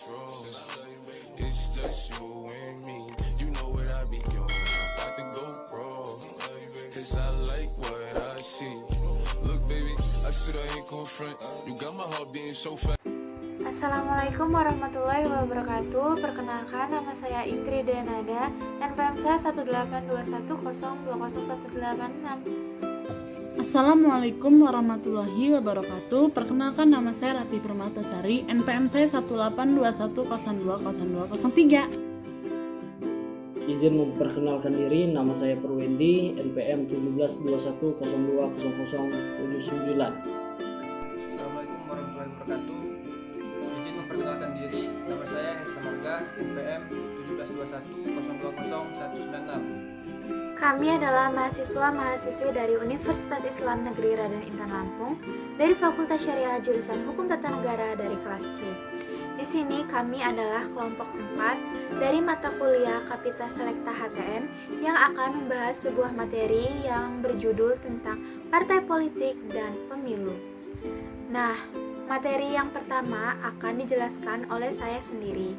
control. It's just you and me. You know what I be on. I'm about to go raw. Cause I like what I see. Look baby, I said I ain't gon' front. You got my heart beating so fast. Assalamualaikum warahmatullahi wabarakatuh. Perkenalkan, nama saya Indri Denada, NPM saya 18210010186. Assalamualaikum warahmatullahi wabarakatuh. Perkenalkan, nama saya Rati Permatasari, NPM saya 18210200203. Izin memperkenalkan diri, nama saya Purwendi, NPM 1721020079. Assalamualaikum warahmatullahi wabarakatuh. Izin memperkenalkan diri, nama saya Hersa Marga, NPM 1721020196. Kami adalah mahasiswa-mahasiswi dari Universitas Islam Negeri Raden Intan Lampung dari Fakultas Syariah Jurusan Hukum Tata Negara dari kelas C. Di sini kami adalah kelompok 4 dari mata kuliah Kapita Selekta HTN yang akan membahas sebuah materi yang berjudul tentang partai politik dan pemilu. Nah, materi yang pertama akan dijelaskan oleh saya sendiri,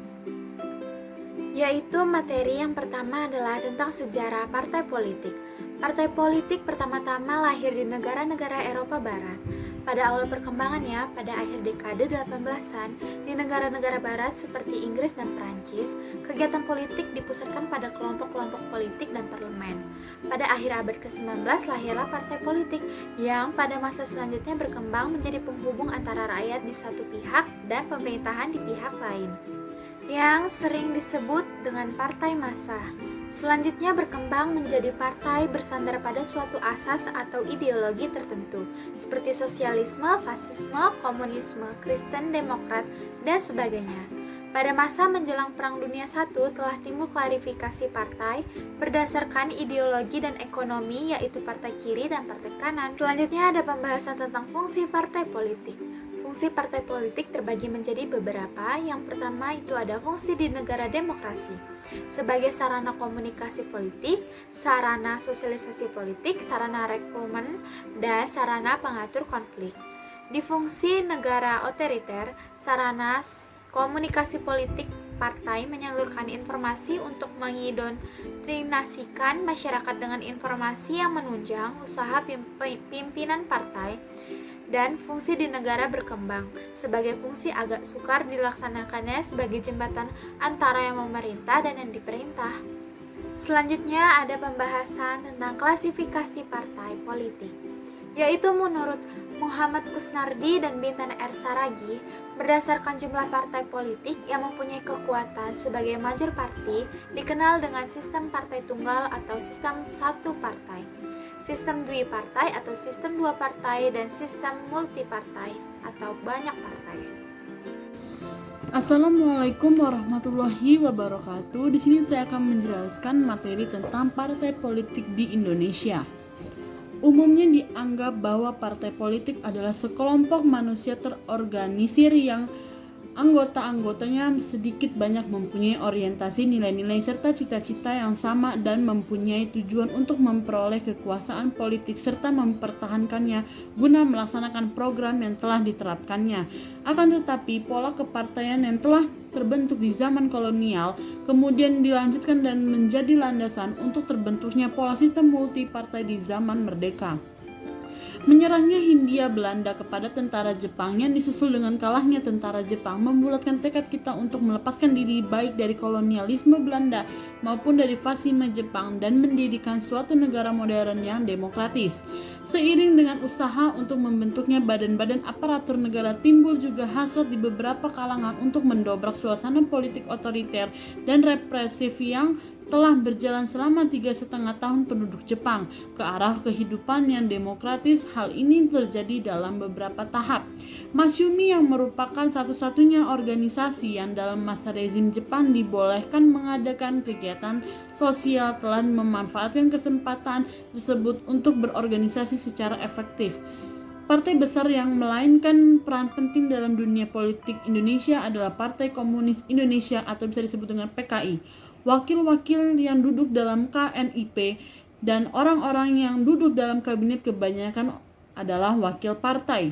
yaitu materi yang pertama adalah tentang sejarah partai politik. Partai politik pertama-tama lahir di negara-negara Eropa Barat. Pada awal perkembangannya, pada akhir dekade 18-an, di negara-negara barat seperti Inggris dan Prancis, kegiatan politik dipusatkan pada kelompok-kelompok politik dan parlemen. Pada akhir abad ke-19 lahirlah partai politik yang pada masa selanjutnya berkembang menjadi penghubung antara rakyat di satu pihak dan pemerintahan di pihak lain, yang sering disebut dengan partai massa. Selanjutnya berkembang menjadi partai bersandar pada suatu asas atau ideologi tertentu, seperti sosialisme, fasisme, komunisme, Kristen Demokrat, dan sebagainya. Pada masa menjelang Perang Dunia I telah timbul klarifikasi partai berdasarkan ideologi dan ekonomi, yaitu partai kiri dan partai kanan. Selanjutnya ada pembahasan tentang fungsi partai politik. Fungsi partai politik terbagi menjadi beberapa. Yang pertama itu ada fungsi di negara demokrasi, sebagai sarana komunikasi politik, sarana sosialisasi politik, sarana rekrutmen, dan sarana pengatur konflik. Di fungsi negara otoriter, sarana komunikasi politik partai menyalurkan informasi untuk mengindoktrinasikan masyarakat dengan informasi yang menunjang usaha pimpinan partai. Dan fungsi di negara berkembang, sebagai fungsi agak sukar dilaksanakannya sebagai jembatan antara yang memerintah dan yang diperintah. Selanjutnya ada pembahasan tentang klasifikasi partai politik, yaitu menurut Muhammad Kusnardi dan Bintan R. Saragi, berdasarkan jumlah partai politik yang mempunyai kekuatan sebagai major party dikenal dengan sistem partai tunggal atau sistem satu partai, sistem dwi partai atau sistem dua partai, dan sistem multipartai atau banyak partai. Assalamualaikum warahmatullahi wabarakatuh. Di sini saya akan menjelaskan materi tentang partai politik di Indonesia. Umumnya dianggap bahwa partai politik adalah sekelompok manusia terorganisir yang anggota-anggotanya sedikit banyak mempunyai orientasi, nilai-nilai, serta cita-cita yang sama dan mempunyai tujuan untuk memperoleh kekuasaan politik serta mempertahankannya guna melaksanakan program yang telah diterapkannya. Akan tetapi, pola kepartaian yang telah terbentuk di zaman kolonial kemudian dilanjutkan dan menjadi landasan untuk terbentuknya pola sistem multipartai di zaman merdeka. Menyerangnya Hindia Belanda kepada tentara Jepang yang disusul dengan kalahnya tentara Jepang membulatkan tekad kita untuk melepaskan diri baik dari kolonialisme Belanda maupun dari fasisme Jepang dan mendirikan suatu negara modern yang demokratis. Seiring dengan usaha untuk membentuknya badan-badan aparatur negara, timbul juga hasrat di beberapa kalangan untuk mendobrak suasana politik otoriter dan represif yang telah berjalan selama 3,5 tahun penduduk Jepang ke arah kehidupan yang demokratis. Hal ini terjadi dalam beberapa tahap. Masyumi yang merupakan satu-satunya organisasi yang dalam masa rezim Jepang dibolehkan mengadakan kegiatan sosial telah memanfaatkan kesempatan tersebut untuk berorganisasi secara efektif. Partai besar yang memainkan peran penting dalam dunia politik Indonesia adalah Partai Komunis Indonesia atau bisa disebut dengan PKI. Wakil-wakil yang duduk dalam KNIP dan orang-orang yang duduk dalam kabinet kebanyakan adalah wakil partai.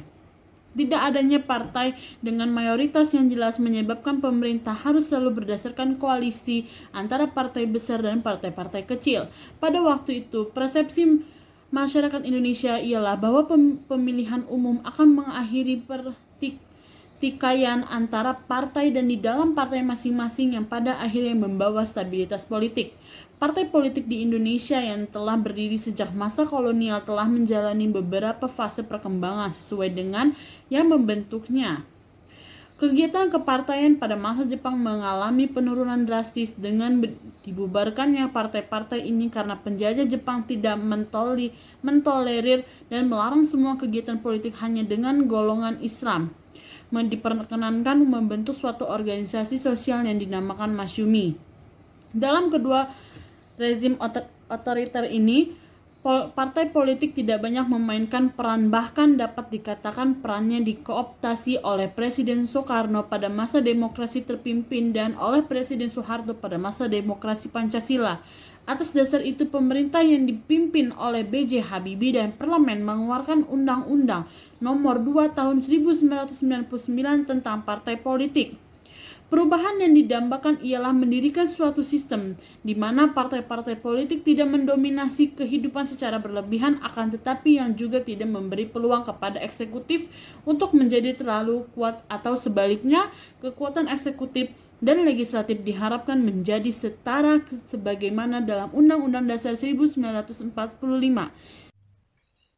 Tidak adanya partai dengan mayoritas yang jelas menyebabkan pemerintah harus selalu berdasarkan koalisi antara partai besar dan partai-partai kecil. Pada waktu itu, persepsi masyarakat Indonesia ialah bahwa pemilihan umum akan mengakhiri pertikaian antara partai dan di dalam partai masing-masing yang pada akhirnya membawa stabilitas politik. Partai politik di Indonesia yang telah berdiri sejak masa kolonial telah menjalani beberapa fase perkembangan sesuai dengan yang membentuknya. Kegiatan kepartaian pada masa Jepang mengalami penurunan drastis dengan dibubarkannya partai-partai ini karena penjajah Jepang tidak mentolerir dan melarang semua kegiatan politik hanya dengan golongan Islam. Diperkenankan membentuk suatu organisasi sosial yang dinamakan Masyumi. Dalam kedua rezim otoriter ini, partai politik tidak banyak memainkan peran, bahkan dapat dikatakan perannya dikooptasi oleh Presiden Soekarno pada masa demokrasi terpimpin dan oleh Presiden Soeharto pada masa demokrasi Pancasila. Atas dasar itu, pemerintah yang dipimpin oleh B.J. Habibie dan parlemen mengeluarkan Undang-Undang Nomor 2 Tahun 1999 tentang partai politik. Perubahan yang didambakan ialah mendirikan suatu sistem di mana partai-partai politik tidak mendominasi kehidupan secara berlebihan, akan tetapi yang juga tidak memberi peluang kepada eksekutif untuk menjadi terlalu kuat, atau sebaliknya, kekuatan eksekutif dan legislatif diharapkan menjadi setara sebagaimana dalam Undang-Undang Dasar 1945.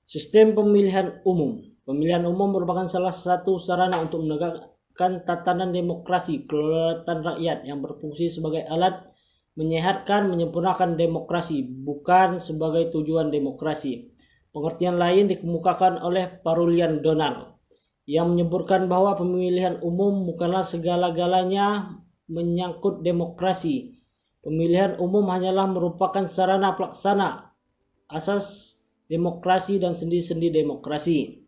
Sistem pemilihan umum. Pemilihan umum merupakan salah satu sarana untuk menegakkan tatanan demokrasi, kedaulatan rakyat yang berfungsi sebagai alat menyehatkan, menyempurnakan demokrasi, bukan sebagai tujuan demokrasi. Pengertian lain dikemukakan oleh Parulian Donald yang menyebutkan bahwa pemilihan umum bukanlah segala-galanya menyangkut demokrasi. Pemilihan umum hanyalah merupakan sarana pelaksana asas demokrasi dan sendi-sendi demokrasi.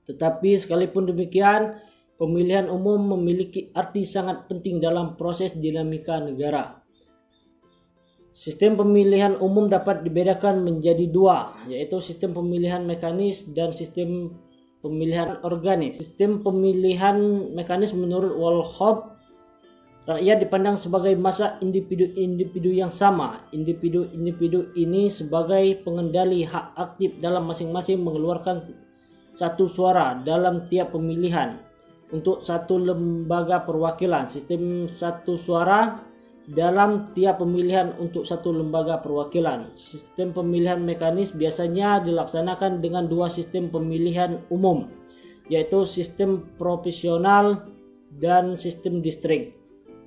Tetapi sekalipun demikian, pemilihan umum memiliki arti sangat penting dalam proses dinamika negara. Sistem pemilihan umum dapat dibedakan menjadi dua, yaitu sistem pemilihan mekanis dan sistem pemilihan organis. Sistem pemilihan mekanis menurut Wolhoff, rakyat dipandang sebagai massa individu-individu yang sama. Individu-individu ini sebagai pengendali hak aktif dalam masing-masing mengeluarkan satu suara dalam tiap pemilihan untuk satu lembaga perwakilan. Sistem satu suara dalam tiap pemilihan untuk satu lembaga perwakilan. Sistem pemilihan mekanis biasanya dilaksanakan dengan dua sistem pemilihan umum, yaitu sistem proporsional dan sistem distrik.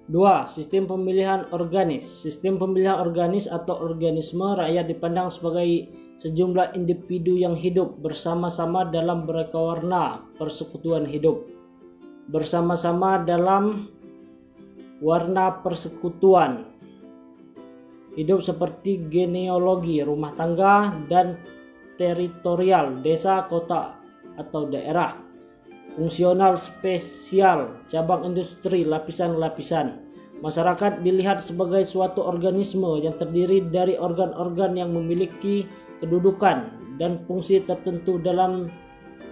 2. Sistem pemilihan organis. Sistem pemilihan organis atau organisme rakyat dipandang sebagai sejumlah individu yang hidup bersama-sama dalam beraneka warna persekutuan hidup. Bersama-sama dalam warna persekutuan hidup seperti genealogi, rumah tangga, dan teritorial, desa, kota, atau daerah. Fungsional, spesial, cabang industri, lapisan-lapisan. Masyarakat dilihat sebagai suatu organisme yang terdiri dari organ-organ yang memiliki kedudukan dan fungsi tertentu dalam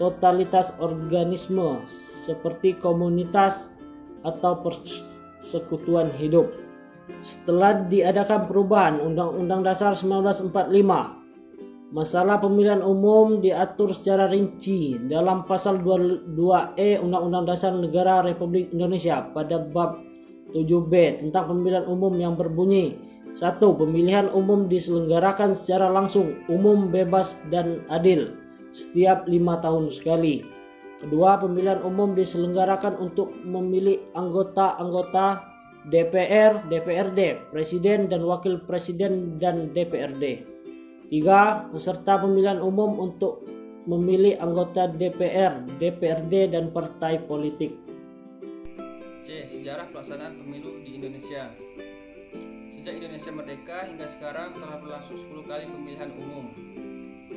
totalitas organisme seperti komunitas atau persekutuan hidup. Setelah diadakan perubahan Undang-Undang Dasar 1945, masalah pemilihan umum diatur secara rinci dalam pasal 22E Undang-Undang Dasar Negara Republik Indonesia pada bab 7B tentang pemilihan umum yang berbunyi: 1. Pemilihan umum diselenggarakan secara langsung, umum, bebas, dan adil setiap 5 tahun sekali. Kedua, pemilihan umum diselenggarakan untuk memilih anggota-anggota DPR, DPRD, Presiden dan Wakil Presiden dan DPRD. 3. Peserta pemilihan umum untuk memilih anggota DPR, DPRD, dan partai politik. C. Sejarah pelaksanaan pemilu di Indonesia. Sejak Indonesia merdeka hingga sekarang telah berlangsung 10 kali pemilihan umum.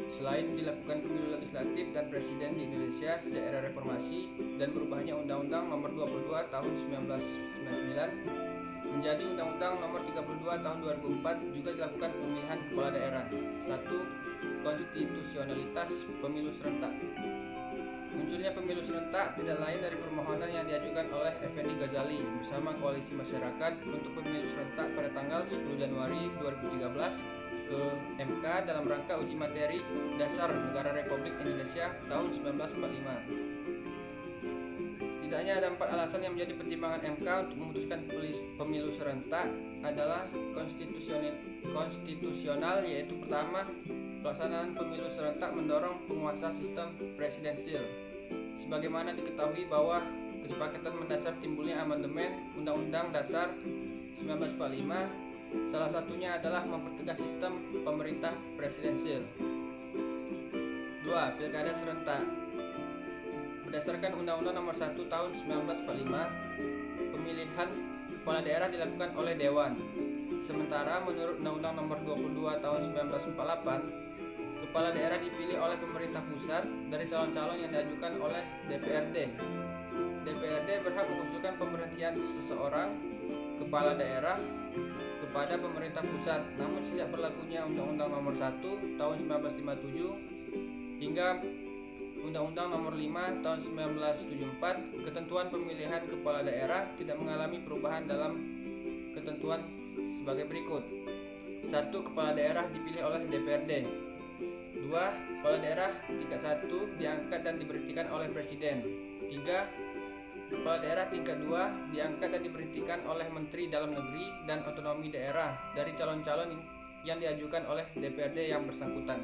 Selain dilakukan pemilu legislatif dan presiden di Indonesia sejak era reformasi dan berubahnya Undang-Undang Nomor 22 Tahun 1999 menjadi Undang-Undang Nomor 32 Tahun 2004, juga dilakukan pemilihan kepala daerah. 1. Konstitusionalitas pemilu serentak. Munculnya pemilu serentak tidak lain dari permohonan yang diajukan oleh Effendi Ghazali bersama Koalisi Masyarakat untuk pemilu serentak pada tanggal 10 Januari 2013 ke MK dalam rangka uji materi Dasar Negara Republik Indonesia tahun 1945. Setidaknya ada 4 alasan yang menjadi pertimbangan MK untuk memutuskan pemilu serentak adalah konstitusional, yaitu pertama, pelaksanaan pemilu serentak mendorong penguasa sistem presidensil. Sebagaimana diketahui bahwa kesepakatan mendasar timbulnya amandemen Undang-Undang Dasar 1945 salah satunya adalah mempertegas sistem pemerintah presidensil. 2. Pilkada serentak. Berdasarkan Undang-Undang Nomor 1 Tahun 1945, pemilihan kepala daerah dilakukan oleh Dewan. Sementara menurut Undang-Undang Nomor 22 Tahun 1948, kepala daerah dipilih oleh pemerintah pusat dari calon-calon yang diajukan oleh DPRD. DPRD berhak mengusulkan pemberhentian seseorang kepala daerah kepada pemerintah pusat. Namun sejak berlakunya Undang-Undang Nomor 1 Tahun 1957 hingga Undang-Undang Nomor 5 Tahun 1974, ketentuan pemilihan kepala daerah tidak mengalami perubahan dalam ketentuan sebagai berikut. 1. Kepala daerah dipilih oleh DPRD. 2. Kepala daerah tingkat 1 diangkat dan diberhentikan oleh Presiden. 3. Kepala daerah tingkat 2 diangkat dan diberhentikan oleh Menteri Dalam Negeri dan Otonomi Daerah dari calon-calon yang diajukan oleh DPRD yang bersangkutan.